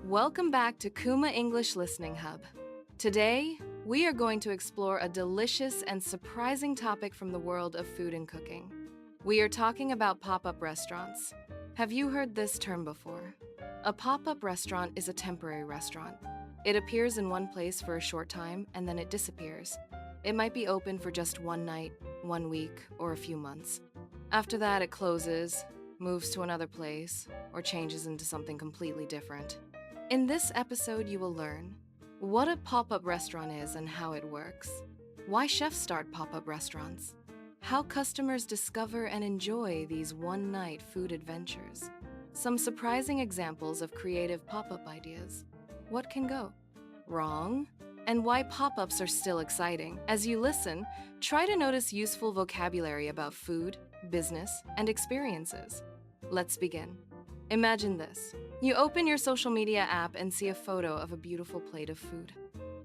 Welcome back to Kuma English Listening Hub. Today, we are going to explore a delicious and surprising topic from the world of food and cooking. We are talking about pop-up restaurants. Have you heard this term before? A pop-up restaurant is a temporary restaurant. It appears in one place for a short time and then it disappears. It might be open for just one night, 1 week, or a few months. After that, it closes, moves to another place, or changes into something completely different. In this episode, you will learn what a pop-up restaurant is and how it works, why chefs start pop-up restaurants, how customers discover and enjoy these one-night food adventures, some surprising examples of creative pop-up ideas, what can go wrong, and why pop-ups are still exciting. As you listen, try to notice useful vocabulary about food, business, and experiences. Let's begin. Imagine this. You open your social media app and see a photo of a beautiful plate of food.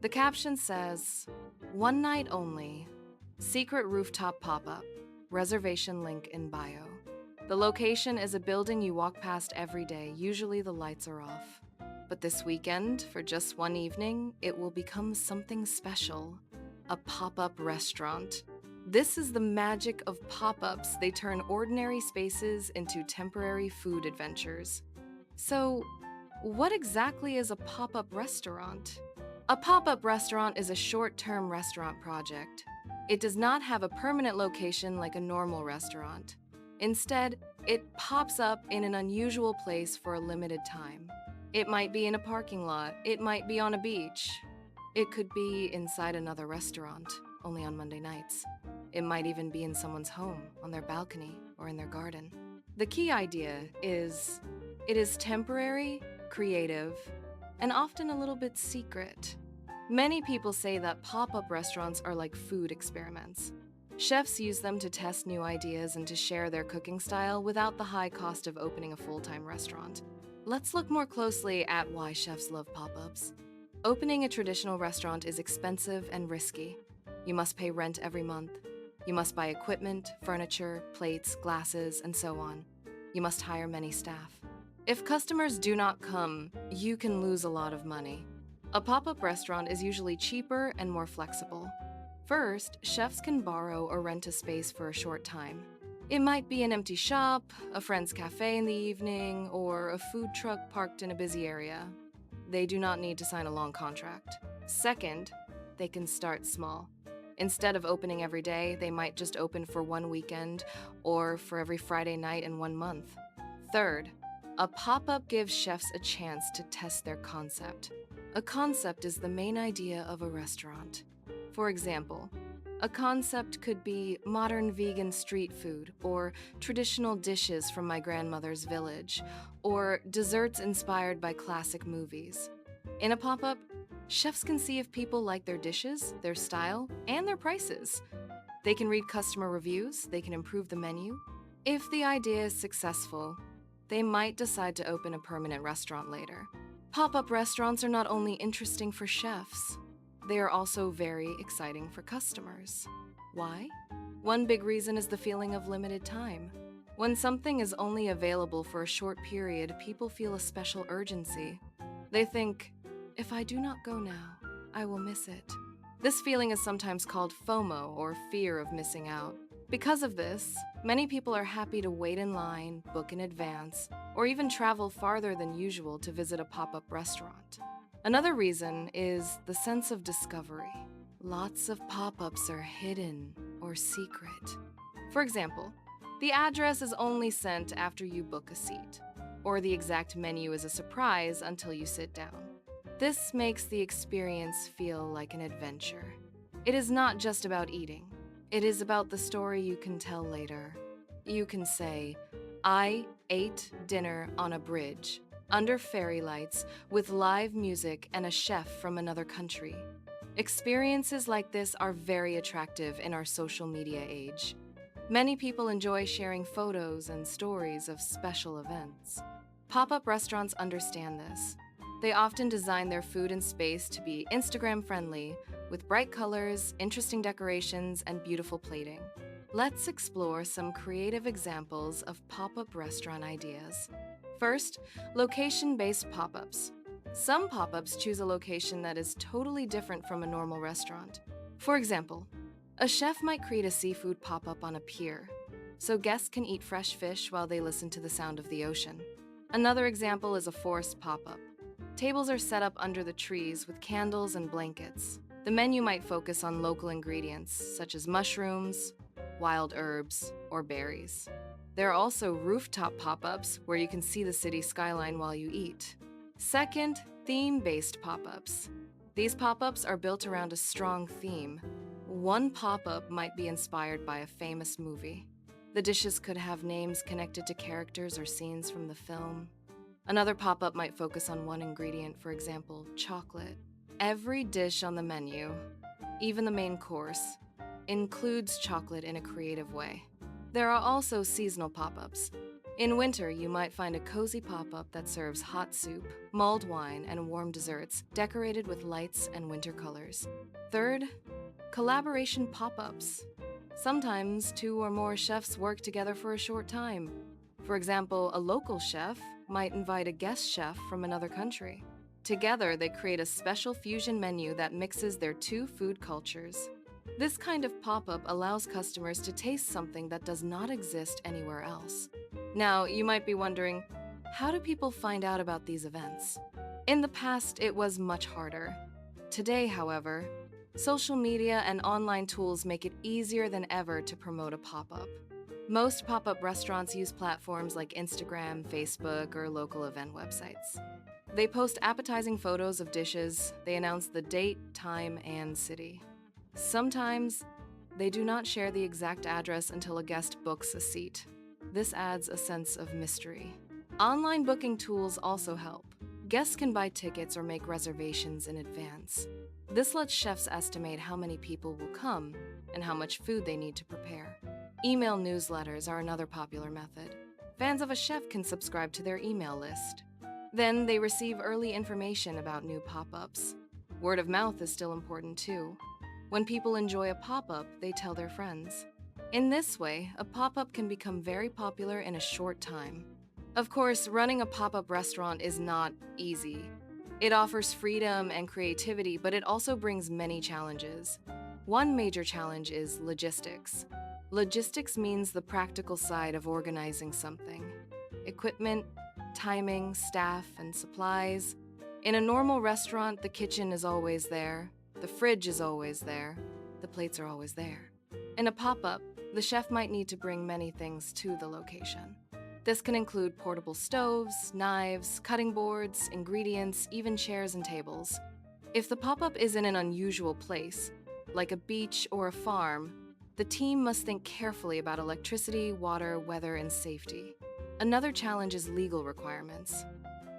The caption says, "One night only, secret rooftop pop-up, reservation link in bio." The location is a building you walk past every day, usually the lights are off. But this weekend, for just one evening, it will become something special, a pop-up restaurant. This is the magic of pop-ups. They turn ordinary spaces into temporary food adventures. So, what exactly is a pop-up restaurant? A pop-up restaurant is a short-term restaurant project. It does not have a permanent location like a normal restaurant. Instead, it pops up in an unusual place for a limited time. It might be in a parking lot. It might be on a beach. It could be inside another restaurant, only on Monday nights. It might even be in someone's home, on their balcony, or in their garden. The key idea is it is temporary, creative, and often a little bit secret. Many people say that pop-up restaurants are like food experiments. Chefs use them to test new ideas and to share their cooking style without the high cost of opening a full-time restaurant. Let's look more closely at why chefs love pop-ups. Opening a traditional restaurant is expensive and risky. You must pay rent every month. You must buy equipment, furniture, plates, glasses, and so on. You must hire many staff. If customers do not come, you can lose a lot of money. A pop-up restaurant is usually cheaper and more flexible. First, chefs can borrow or rent a space for a short time. It might be an empty shop, a friend's cafe in the evening, or a food truck parked in a busy area. They do not need to sign a long contract. Second, they can start small. Instead of opening every day, they might just open for one weekend or for every Friday night in 1 month. Third, a pop-up gives chefs a chance to test their concept. A concept is the main idea of a restaurant. For example, a concept could be modern vegan street food, or traditional dishes from my grandmother's village, or desserts inspired by classic movies. In a pop-up, chefs can see if people like their dishes, their style, and their prices. They can read customer reviews, they can improve the menu. If the idea is successful, they might decide to open a permanent restaurant later. Pop-up restaurants are not only interesting for chefs, they are also very exciting for customers. Why? One big reason is the feeling of limited time. When something is only available for a short period, people feel a special urgency. They think, if I do not go now, I will miss it. This feeling is sometimes called FOMO, or fear of missing out. Because of this, many people are happy to wait in line, book in advance, or even travel farther than usual to visit a pop-up restaurant. Another reason is the sense of discovery. Lots of pop-ups are hidden or secret. For example, the address is only sent after you book a seat, or the exact menu is a surprise until you sit down. This makes the experience feel like an adventure. It is not just about eating. It is about the story you can tell later. You can say, "I ate dinner on a bridge, under fairy lights, with live music and a chef from another country." Experiences like this are very attractive in our social media age. Many people enjoy sharing photos and stories of special events. Pop-up restaurants understand this. They often design their food and space to be Instagram-friendly, with bright colors, interesting decorations, and beautiful plating. Let's explore some creative examples of pop-up restaurant ideas. First, location-based pop-ups. Some pop-ups choose a location that is totally different from a normal restaurant. For example, a chef might create a seafood pop-up on a pier, so guests can eat fresh fish while they listen to the sound of the ocean. Another example is a forest pop-up. Tables are set up under the trees with candles and blankets. The menu might focus on local ingredients, such as mushrooms, wild herbs, or berries. There are also rooftop pop-ups where you can see the city skyline while you eat. Second, theme-based pop-ups. These pop-ups are built around a strong theme. One pop-up might be inspired by a famous movie. The dishes could have names connected to characters or scenes from the film. Another pop-up might focus on one ingredient, for example, chocolate. Every dish on the menu, even the main course, includes chocolate in a creative way. There are also seasonal pop-ups. In winter, you might find a cozy pop-up that serves hot soup, mulled wine, and warm desserts decorated with lights and winter colors. Third, collaboration pop-ups. Sometimes 2 or more chefs work together for a short time. For example, a local chef might invite a guest chef from another country. Together, they create a special fusion menu that mixes their 2 food cultures. This kind of pop-up allows customers to taste something that does not exist anywhere else. Now, you might be wondering, how do people find out about these events? In the past, it was much harder. Today, however, social media and online tools make it easier than ever to promote a pop-up. Most pop-up restaurants use platforms like Instagram, Facebook, or local event websites. They post appetizing photos of dishes, they announce the date, time, and city. Sometimes, they do not share the exact address until a guest books a seat. This adds a sense of mystery. Online booking tools also help. Guests can buy tickets or make reservations in advance. This lets chefs estimate how many people will come and how much food they need to prepare. Email newsletters are another popular method. Fans of a chef can subscribe to their email list. Then they receive early information about new pop-ups. Word of mouth is still important too. When people enjoy a pop-up, they tell their friends. In this way, a pop-up can become very popular in a short time. Of course, running a pop-up restaurant is not easy. It offers freedom and creativity, but it also brings many challenges. One major challenge is logistics. Logistics means the practical side of organizing something. Equipment, timing, staff, and supplies. In a normal restaurant, the kitchen is always there, the fridge is always there, the plates are always there. In a pop-up, the chef might need to bring many things to the location. This can include portable stoves, knives, cutting boards, ingredients, even chairs and tables. If the pop-up is in an unusual place, like a beach or a farm, the team must think carefully about electricity, water, weather, and safety. Another challenge is legal requirements.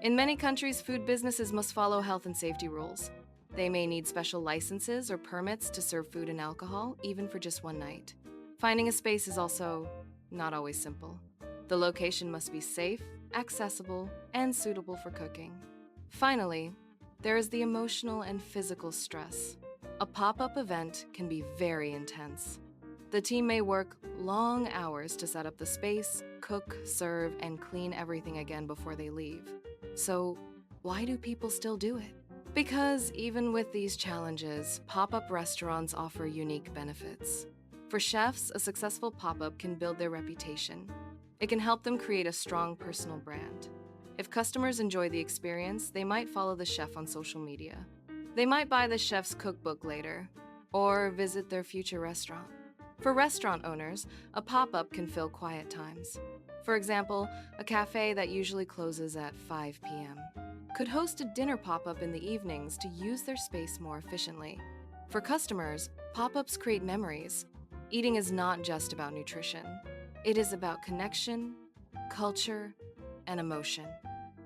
In many countries, food businesses must follow health and safety rules. They may need special licenses or permits to serve food and alcohol, even for just one night. Finding a space is also not always simple. The location must be safe, accessible, and suitable for cooking. Finally, there is the emotional and physical stress. A pop-up event can be very intense. The team may work long hours to set up the space, cook, serve, and clean everything again before they leave. So, why do people still do it? Because even with these challenges, pop-up restaurants offer unique benefits. For chefs, a successful pop-up can build their reputation. It can help them create a strong personal brand. If customers enjoy the experience, they might follow the chef on social media. They might buy the chef's cookbook later, or visit their future restaurant. For restaurant owners, a pop-up can fill quiet times. For example, a cafe that usually closes at 5 p.m. could host a dinner pop-up in the evenings to use their space more efficiently. For customers, pop-ups create memories. Eating is not just about nutrition. It is about connection, culture, and emotion.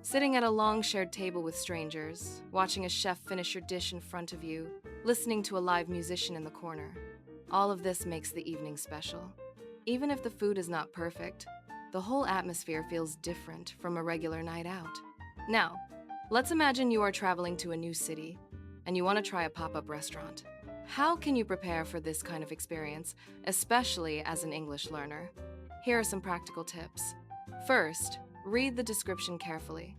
Sitting at a long shared table with strangers, watching a chef finish your dish in front of you, listening to a live musician in the corner. All of this makes the evening special. Even if the food is not perfect, the whole atmosphere feels different from a regular night out. Now, let's imagine you are traveling to a new city and you want to try a pop-up restaurant. How can you prepare for this kind of experience, especially as an English learner? Here are some practical tips. First, read the description carefully.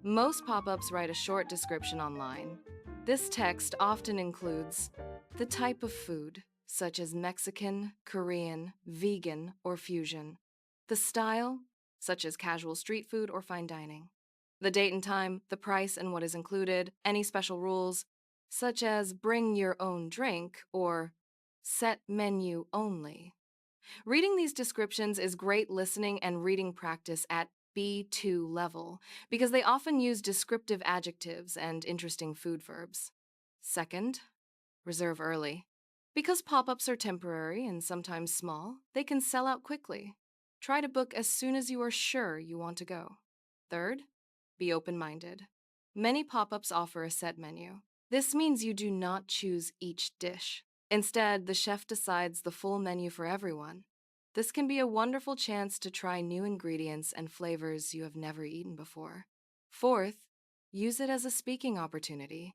Most pop-ups write a short description online. This text often includes the type of food, such as Mexican, Korean, vegan, or fusion, the style, such as casual street food or fine dining, the date and time, the price and what is included, any special rules, such as bring your own drink or set menu only. Reading these descriptions is great listening and reading practice at B2 level because they often use descriptive adjectives and interesting food verbs. Second, reserve early. Because pop-ups are temporary and sometimes small, they can sell out quickly. Try to book as soon as you are sure you want to go. Third, be open-minded. Many pop-ups offer a set menu. This means you do not choose each dish. Instead, the chef decides the full menu for everyone. This can be a wonderful chance to try new ingredients and flavors you have never eaten before. Fourth, use it as a speaking opportunity.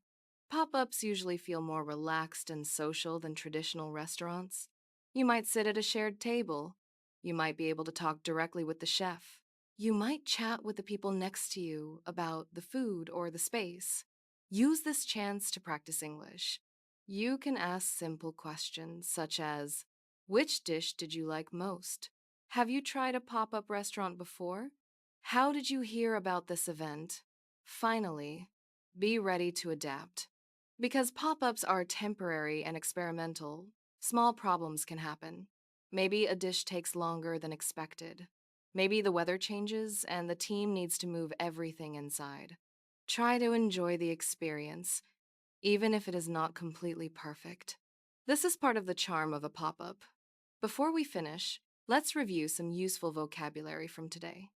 Pop-ups usually feel more relaxed and social than traditional restaurants. You might sit at a shared table. You might be able to talk directly with the chef. You might chat with the people next to you about the food or the space. Use this chance to practice English. You can ask simple questions such as, which dish did you like most? Have you tried a pop-up restaurant before? How did you hear about this event? Finally, be ready to adapt. Because pop-ups are temporary and experimental, small problems can happen. Maybe a dish takes longer than expected. Maybe the weather changes and the team needs to move everything inside. Try to enjoy the experience, even if it is not completely perfect. This is part of the charm of a pop-up. Before we finish, let's review some useful vocabulary from today.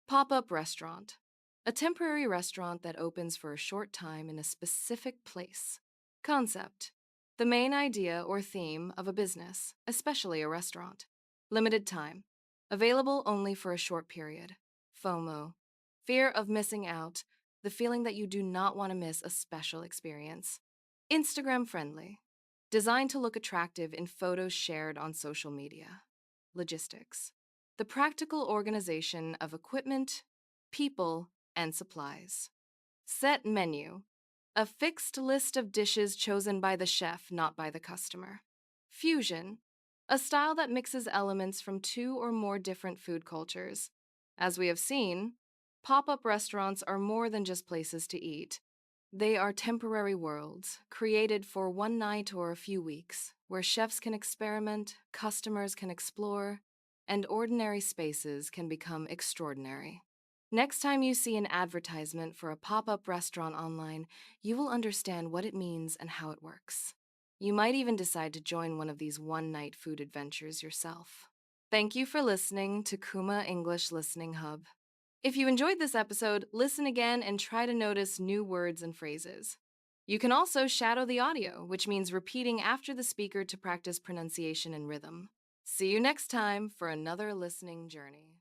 Pop-up restaurant. A temporary restaurant that opens for a short time in a specific place. Concept. The main idea or theme of a business, especially a restaurant. Limited time. Available only for a short period. FOMO. Fear of missing out. The feeling that you do not want to miss a special experience. Instagram friendly. Designed to look attractive in photos shared on social media. Logistics. The practical organization of equipment, people, and supplies. Set menu. A fixed list of dishes chosen by the chef, not by the customer. Fusion. A style that mixes elements from two or more different food cultures. As we have seen, pop-up restaurants are more than just places to eat. They are temporary worlds, created for one night or a few weeks, where chefs can experiment, customers can explore, and ordinary spaces can become extraordinary. Next time you see an advertisement for a pop-up restaurant online, you will understand what it means and how it works. You might even decide to join one of these one-night food adventures yourself. Thank you for listening to Kuma English Listening Hub. If you enjoyed this episode, listen again and try to notice new words and phrases. You can also shadow the audio, which means repeating after the speaker to practice pronunciation and rhythm. See you next time for another listening journey.